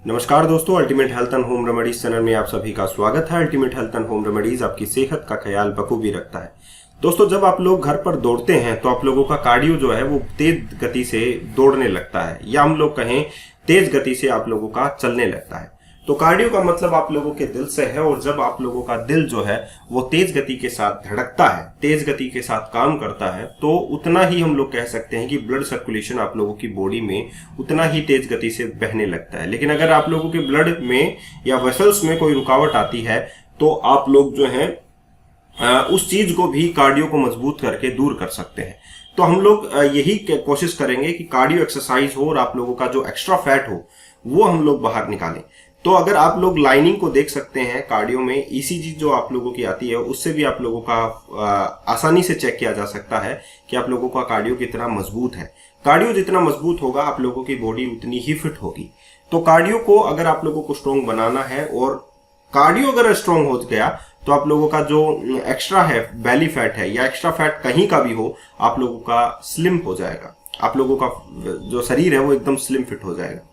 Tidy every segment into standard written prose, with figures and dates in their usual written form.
नमस्कार दोस्तों, ultimate health and home remedies channel में आप सभी का स्वागत है। Ultimate health and home remedies आपकी सेहत का ख्याल बखूबी रखता है। दोस्तों, जब आप लोग घर पर दौड़ते हैं तो आप लोगों का कार्डियो जो है वो तेज गति से दौड़ने लगता है, या हम लोग कहें तेज गति से आप लोगों का चलने लगता है। तो कार्डियो का मतलब आप लोगों के दिल से है, और जब आप लोगों का दिल जो है वो तेज गति के साथ धड़कता है, तेज गति के साथ काम करता है, तो उतना ही हम लोग कह सकते हैं कि ब्लड सर्कुलेशन आप लोगों की बॉडी में उतना ही तेज गति से बहने लगता है। लेकिन अगर आप लोगों के ब्लड में या वेसल्स में कोई रुकावट आती है तो आप लोग जो है उस चीज को भी कार्डियो को मजबूत करके दूर कर सकते हैं। तो हम लोग यही कोशिश करेंगे कि कार्डियो एक्सरसाइज हो और आप लोगों का जो एक्स्ट्रा फैट हो वो हम लोग बाहर निकालें। तो अगर आप लोग लाइनिंग को देख सकते हैं कार्डियो में, ईसीजी जो आप लोगों की आती है उससे भी आप लोगों का आसानी से चेक किया जा सकता है कि आप लोगों का कार्डियो कितना मजबूत है। कार्डियो जितना मजबूत होगा आप लोगों की बॉडी उतनी ही फिट होगी। तो कार्डियो को अगर आप लोगों को स्ट्रॉन्ग बनाना है, और कार्डियो अगर स्ट्रॉन्ग हो गया तो आप लोगों का जो एक्स्ट्रा है बेली फैट है या एक्स्ट्रा फैट कहीं का भी हो, आप लोगों का स्लिम हो जाएगा। आप लोगों का जो शरीर है वो एकदम स्लिम फिट हो जाएगा।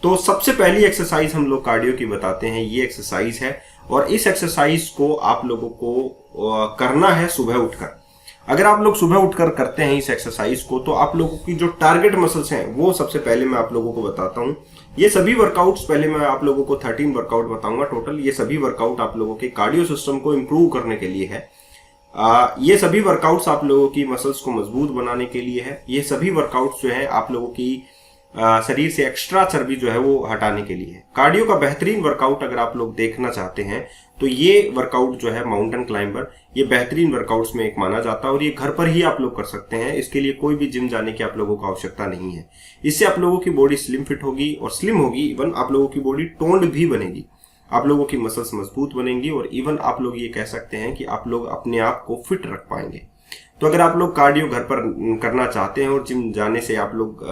तो सबसे पहली एक्सरसाइज हम लोग कार्डियो की बताते हैं, ये एक्सरसाइज है, और इस एक्सरसाइज को आप लोगों को करना है सुबह उठकर। अगर आप लोग सुबह उठकर करते हैं इस एक्सरसाइज को तो आप लोगों की जो टारगेट मसल्स हैं वो सबसे पहले मैं आप लोगों को बताता हूं। ये सभी वर्कआउट्स, पहले मैं आप लोगों को 13 वर्कआउट बताऊंगा टोटल। ये सभी वर्कआउट आप लोगों के कार्डियो सिस्टम को इंप्रूव करने के लिए है। ये सभी वर्कआउट्स आप लोगों की मसल्स को मजबूत बनाने के लिए है। ये सभी वर्कआउट्स जो है आप लोगों की शरीर से एक्स्ट्रा चर्बी जो है वो हटाने के लिए है। कार्डियो का बेहतरीन वर्कआउट अगर आप लोग देखना चाहते हैं तो ये वर्कआउट जो है माउंटेन क्लाइंबर, ये बेहतरीन वर्कआउट्स में एक माना जाता है, और ये घर पर ही आप लोग कर सकते हैं। इसके लिए कोई भी जिम जाने की आप लोगों को आवश्यकता नहीं है। इससे आप लोगों की बॉडी स्लिम फिट होगी, और स्लिम होगी इवन आप लोगों की बॉडी टोन्ड भी बनेगी, आप लोगों की मसल्स मजबूत बनेंगी, और इवन आप लोग ये कह सकते हैं कि आप लोग अपने आप को फिट रख पाएंगे। तो अगर आप लोग कार्डियो घर पर करना चाहते हैं और जिम जाने से आप लोग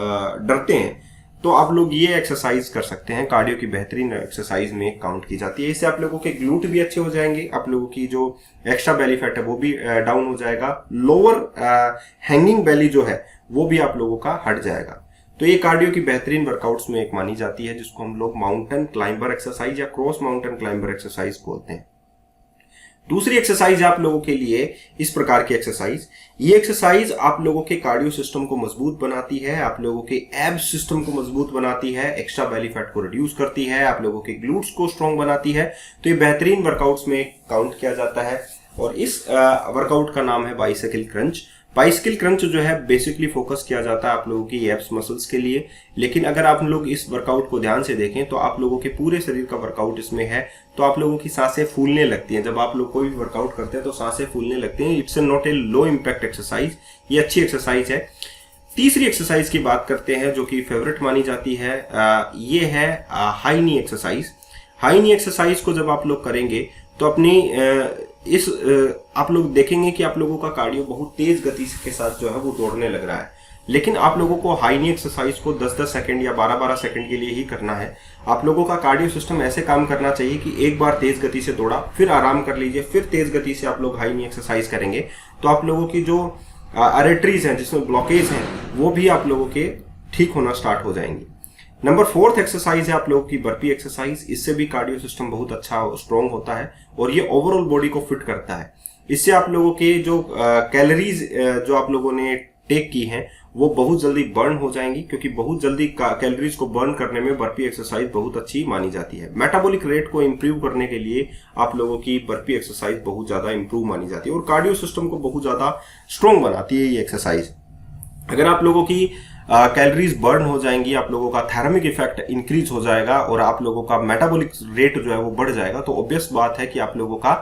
डरते हैं तो आप लोग ये एक्सरसाइज कर सकते हैं। कार्डियो की बेहतरीन एक्सरसाइज में काउंट की जाती है। इससे आप लोगों के ग्लूट भी अच्छे हो जाएंगे, आप लोगों की जो एक्स्ट्रा बेली फैट है वो भी डाउन हो जाएगा, लोअर हैंगिंग बेली जो है वो भी आप लोगों का हट जाएगा। तो ये कार्डियो की बेहतरीन वर्कआउट्स में एक मानी जाती है, जिसको हम लोग माउंटेन क्लाइंबर एक्सरसाइज या क्रॉस माउंटेन क्लाइंबर एक्सरसाइज बोलते हैं। दूसरी एक्सरसाइज है आप लोगों के लिए इस प्रकार की एक्सरसाइज। ये एक्सरसाइज आप लोगों के कार्डियो सिस्टम को मजबूत बनाती है, आप लोगों के एब्स सिस्टम को मजबूत बनाती है, एक्स्ट्रा बेली फैट को रिड्यूस करती है, आप लोगों के ग्लूट्स को स्ट्रॉन्ग बनाती है। तो ये बेहतरीन वर्कआउट्स में काउंट किया जाता है, और इस वर्कआउट का नाम है बाइसाइकिल क्रंच। बाइसाइकिल क्रंच जो है बेसिकली फोकस किया जाता है आप लोगों की एब्स मसल्स के लिए। लेकिन अगर आप लोग इस वर्कआउट को ध्यान से देखें तो आप लोगों के पूरे शरीर का वर्कआउट इसमें है। तो आप लोगों की सांसें फूलने लगती हैं। जब आप लोग कोई भी वर्कआउट करते हैं तो सांसें फूलने लगती हैं। It's not a low impact exercise, ये अच्छी एक्सरसाइज है। तीसरी एक्सरसाइज की बात करते हैं जो कि फेवरेट मानी जाती है, ये है हाई नी एक्सरसाइज। हाई नी एक्सरसाइज को जब आप लोग करेंगे तो अपनी आप लोग देखेंगे कि आप लोगों का कार्डियो बहुत तेज गति के साथ जो है वो दौड़ने लग रहा है। लेकिन आप लोगों को हाई नी एक्सरसाइज को 10-10 सेकंड या 12-12 सेकंड के लिए ही करना है। आप लोगों का कार्डियो सिस्टम ऐसे काम करना चाहिए कि एक बार तेज गति से दौड़ा, फिर आराम कर लीजिए, फिर तेज गति से आप लोग हाई नी एक्सरसाइज करेंगे तो आप लोगों की जो आर्टरीज हैं जिसमें ब्लॉकेज हैं वो भी आप लोगों के ठीक होना स्टार्ट हो जाएंगे। नंबर 4th एक्सरसाइज है आप लोगों की बर्पी एक्सरसाइज। इससे भी कार्डियो सिस्टम बहुत अच्छा स्ट्रॉन्ग होता है, और ये ओवरऑल बॉडी को फिट करता है। इससे आप लोगों के जो कैलोरीज जो आप लोगों ने टेक की हैं वो बहुत जल्दी बर्न हो जाएंगी, क्योंकि बहुत जल्दी कैलोरीज को बर्न करने में बर्पी एक्सरसाइज बहुत अच्छी मानी जाती है। मेटाबॉलिक रेट को इंप्रूव करने के लिए आप लोगों की बर्पी एक्सरसाइज बहुत ज्यादा इंप्रूव मानी जाती है, और कार्डियो सिस्टम को बहुत ज्यादा स्ट्रॉन्ग बनाती है ये एक्सरसाइज। अगर आप लोगों की कैलोरीज बर्न हो जाएंगी, आप लोगों का थर्मिक इफेक्ट इंक्रीज हो जाएगा, और आप लोगों का मेटाबॉलिक रेट जो है वो बढ़ जाएगा, तो ऑब्वियस बात है कि आप लोगों का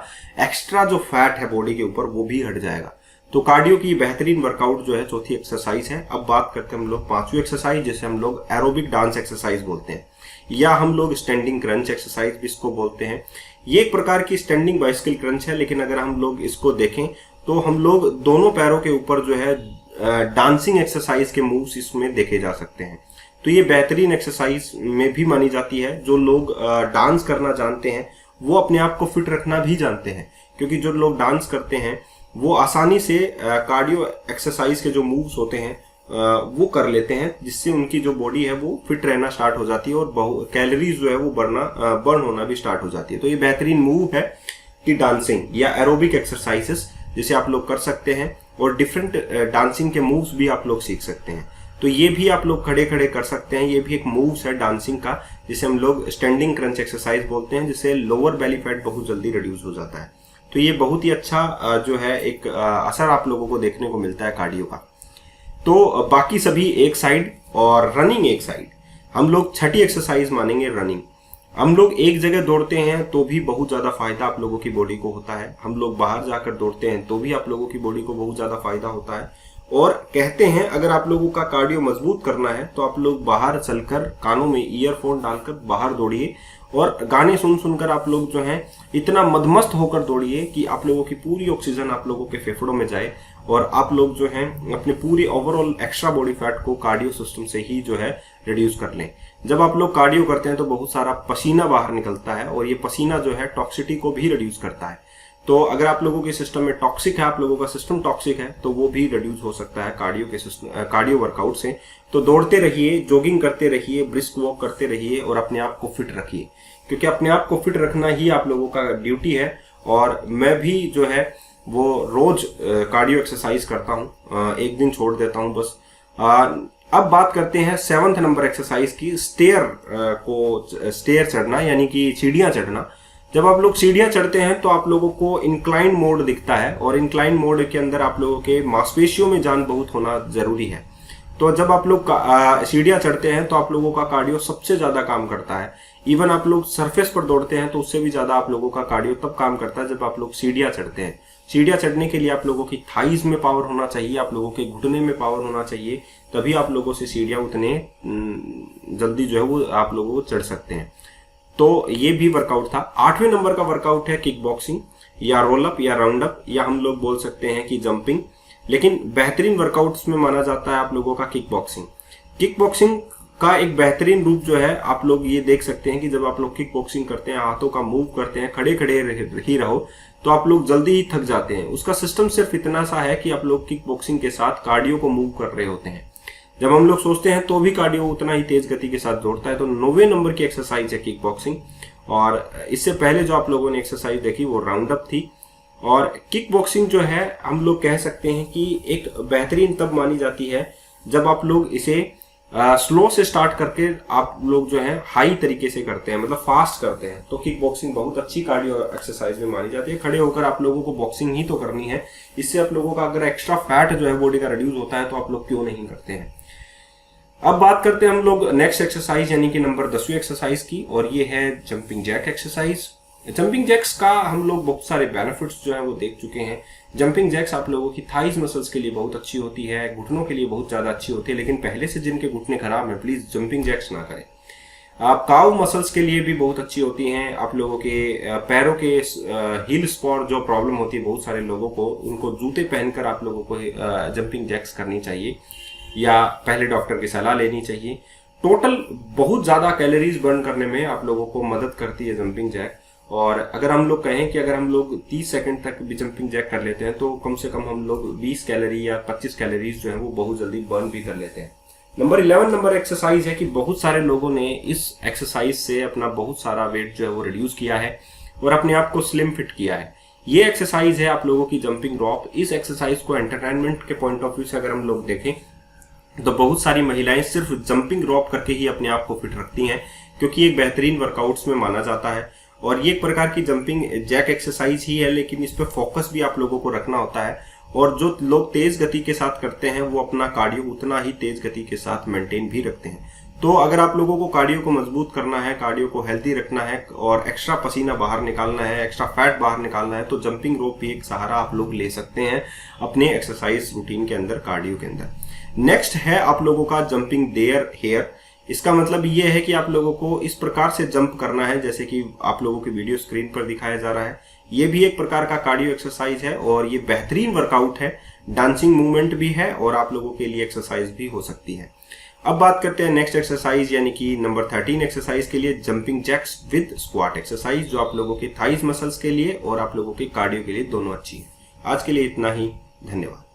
एक्स्ट्रा जो फैट है बॉडी के ऊपर वो भी हट जाएगा। तो कार्डियो की बेहतरीन वर्कआउट जो है चौथी एक्सरसाइज है। अब बात करते हैं हम लोग 5वीं एक्सरसाइज, जिसे हम लोग एरोबिक डांस एक्सरसाइज बोलते हैं, या हम लोग स्टैंडिंग क्रंच एक्सरसाइज भी इसको बोलते हैं। ये एक प्रकार की स्टैंडिंग बाइसिकल क्रंच है, लेकिन अगर हम लोग इसको देखें तो हम लोग दोनों पैरों के ऊपर जो है डांसिंग एक्सरसाइज के मूव्स इसमें देखे जा सकते हैं। तो ये बेहतरीन एक्सरसाइज में भी मानी जाती है। जो लोग डांस करना जानते हैं वो अपने आप को फिट रखना भी जानते हैं, क्योंकि जो लोग डांस करते हैं वो आसानी से कार्डियो एक्सरसाइज के जो मूव्स होते हैं वो कर लेते हैं, जिससे उनकी जो बॉडी है वो फिट रहना स्टार्ट हो जाती है और कैलोरीज जो है वो बर्न होना भी स्टार्ट हो जाती है। तो ये बेहतरीन मूव है कि डांसिंग या एरोबिक एक्सरसाइजेस जिसे आप लोग कर सकते हैं, और डिफरेंट डांसिंग के मूव्स भी आप लोग सीख सकते हैं। तो ये भी आप लोग खड़े खड़े कर सकते हैं। ये भी एक मूव्स है डांसिंग का, जिसे हम लोग स्टैंडिंग क्रंच एक्सरसाइज बोलते हैं, जिससे लोअर बेली फैट बहुत जल्दी रिड्यूस हो जाता है। तो ये बहुत ही अच्छा जो है एक असर आप लोगों को देखने को मिलता है कार्डियो का। तो बाकी सभी एक साइड और रनिंग एक साइड। हम लोग छठी एक्सरसाइज मानेंगे रनिंग। हम लोग एक जगह दौड़ते हैं तो भी बहुत ज्यादा फायदा आप लोगों की बॉडी को होता है। हम लोग बाहर जाकर दौड़ते हैं तो भी आप लोगों की बॉडी को बहुत ज्यादा फायदा होता है। और कहते हैं अगर आप लोगों का कार्डियो मजबूत करना है तो आप लोग बाहर चलकर कानों में ईयरफोन डालकर बाहर दौड़िए, और गाने सुन सुनकर आप लोग जो हैं इतना मदमस्त होकर दौड़िए कि आप लोगों की पूरी ऑक्सीजन आप लोगों के फेफड़ों में जाए, और आप लोग जो हैं अपने पूरी ओवरऑल एक्स्ट्रा बॉडी फैट को कार्डियो सिस्टम से ही जो है रिड्यूस कर लें। जब आप लोग कार्डियो करते हैं तो बहुत सारा पसीना बाहर निकलता है, और ये पसीना जो है टॉक्सिटी को भी रिड्यूस करता है। तो अगर आप लोगों के सिस्टम में टॉक्सिक है, आप लोगों का सिस्टम टॉक्सिक है, तो वो भी रिड्यूस हो सकता है कार्डियो वर्कआउट से। तो दौड़ते रहिए, जॉगिंग करते रहिए, ब्रिस्क वॉक करते रहिए, और अपने आप को फिट रखिए, क्योंकि अपने आप को फिट रखना ही आप लोगों का ड्यूटी है। और मैं भी जो है वो रोज कार्डियो एक्सरसाइज करता हूँ, एक दिन छोड़ देता हूँ बस। अब बात करते हैं 7th नंबर एक्सरसाइज की, स्टेयर चढ़ना, यानी कि सीढ़ियां चढ़ना। जब आप लोग सीढ़ियां चढ़ते हैं तो आप लोगों को इंक्लाइन मोड दिखता है, और इंक्लाइन मोड के अंदर आप लोगों के मांसपेशियों में जान बहुत होना जरूरी है। तो जब आप लोग सीढ़ियां चढ़ते हैं तो आप लोगों का कार्डियो सबसे ज्यादा काम करता है। इवन आप लोग सरफेस पर दौड़ते हैं तो उससे भी ज्यादा आप लोगों का कार्डियो तब काम करता है जब आप लोग सीढ़ियां चढ़ते हैं। सीढ़ियां चढ़ने के लिए आप लोगों की थाइज में पावर होना चाहिए, आप लोगों के घुटने में पावर होना चाहिए, तभी आप लोगों से सीढ़ियां उतने जल्दी जो है वो आप लोगों को चढ़ सकते हैं। तो ये भी वर्कआउट था। 8वें नंबर का वर्कआउट है किक बॉक्सिंग, या रोल अप, या राउंड अप, या हम लोग बोल सकते हैं कि जंपिंग। लेकिन बेहतरीन वर्कआउट्स में माना जाता है आप लोगों का किक बॉक्सिंग। किक बॉक्सिंग का एक बेहतरीन रूप जो है आप लोग ये देख सकते हैं कि जब आप लोग किक बॉक्सिंग करते हैं, हाथों का मूव करते हैं, खड़े खड़े ही रहो, तो आप लोग जल्दी ही थक जाते हैं। उसका सिस्टम सिर्फ इतना सा है कि आप लोग किक बॉक्सिंग के साथ कार्डियो को मूव कर रहे होते हैं। जब हम लोग सोचते हैं तो भी कार्डियो उतना ही तेज गति के साथ दौड़ता है। तो 9वें नंबर की एक्सरसाइज है किक बॉक्सिंग, और इससे पहले जो आप लोगों ने एक्सरसाइज देखी वो राउंड अप थी। और किक बॉक्सिंग जो है हम लोग कह सकते हैं कि एक बेहतरीन तब मानी जाती है जब आप लोग इसे स्लो से स्टार्ट करके आप लोग जो है हाई तरीके से करते हैं, मतलब फास्ट करते हैं। तो किक बॉक्सिंग बहुत अच्छी कार्डियो एक्सरसाइज में मानी जाती है। खड़े होकर आप लोगों को बॉक्सिंग ही तो करनी है, इससे आप लोगों का अगर एक्स्ट्रा फैट जो है बॉडी का रिड्यूस होता है तो आप लोग क्यों नहीं करते हैं। अब बात करते हैं हम लोग नेक्स्ट एक्सरसाइज यानी कि नंबर 10वीं एक्सरसाइज की, और ये है jumping jack exercise. Jumping jacks का हम लोग बहुत सारे बेनिफिट्स जो है वो देख चुके हैं। जंपिंग जैक्स आप लोगों की थाइज मसल्स के लिए बहुत अच्छी होती है, घुटनों के लिए बहुत ज्यादा अच्छी होती है, लेकिन पहले से जिनके घुटने खराब हैं प्लीज जंपिंग जैक्स ना करें। आप काउ मसल्स के लिए भी बहुत अच्छी होती हैं। आप लोगों के पैरों के हील स्पॉट जो प्रॉब्लम होती है बहुत सारे लोगों को, उनको जूते पहनकर आप लोगों को जंपिंग जैक्स करनी चाहिए, या पहले डॉक्टर की सलाह लेनी चाहिए। टोटल बहुत ज्यादा कैलोरीज बर्न करने में आप लोगों को मदद करती है जंपिंग जैक। और अगर हम लोग कहें कि अगर हम लोग 30 सेकंड तक भी जंपिंग जैक कर लेते हैं तो कम से कम हम लोग 20 कैलोरी या 25 कैलोरीज जो है वो बहुत जल्दी बर्न भी कर लेते हैं। नंबर 11 नंबर एक्सरसाइज है कि बहुत सारे लोगों ने इस एक्सरसाइज से अपना बहुत सारा वेट जो है वो रिड्यूस किया है और अपने आप को स्लिम फिट किया है। ये एक्सरसाइज है आप लोगों की जंपिंग रॉप। इस एक्सरसाइज को एंटरटेनमेंट के पॉइंट ऑफ व्यू से अगर हम लोग देखें तो बहुत सारी महिलाएं सिर्फ जंपिंग रॉप करके ही अपने आप को फिट रखती हैं, क्योंकि एक बेहतरीन वर्कआउट्स में माना जाता है। और ये एक प्रकार की जंपिंग जैक एक्सरसाइज ही है, लेकिन इस पे फोकस भी आप लोगों को रखना होता है। और जो लोग तेज गति के साथ करते हैं वो अपना कार्डियो उतना ही तेज गति के साथ मेंटेन भी रखते हैं। तो अगर आप लोगों को कार्डियो को मजबूत करना है, कार्डियो को हेल्दी रखना है और एक्स्ट्रा पसीना बाहर निकालना है, एक्स्ट्रा फैट बाहर निकालना है, तो जंपिंग रोप भी एक सहारा आप लोग ले सकते हैं अपने एक्सरसाइज रूटीन के अंदर, कार्डियो के अंदर। नेक्स्ट है आप लोगों का जंपिंग देयर हेयर। इसका मतलब ये है कि आप लोगों को इस प्रकार से जंप करना है जैसे कि आप लोगों की वीडियो स्क्रीन पर दिखाया जा रहा है। ये भी एक प्रकार का कार्डियो एक्सरसाइज है और ये बेहतरीन वर्कआउट है, डांसिंग मूवमेंट भी है और आप लोगों के लिए एक्सरसाइज भी हो सकती है। अब बात करते हैं नेक्स्ट एक्सरसाइज यानी कि नंबर 13 एक्सरसाइज के लिए, jumping jacks with squat exercise, जो आप लोगों के थाइज मसल्स के लिए और आप लोगों के कार्डियो के लिए दोनों अच्छी है। आज के लिए इतना ही, धन्यवाद।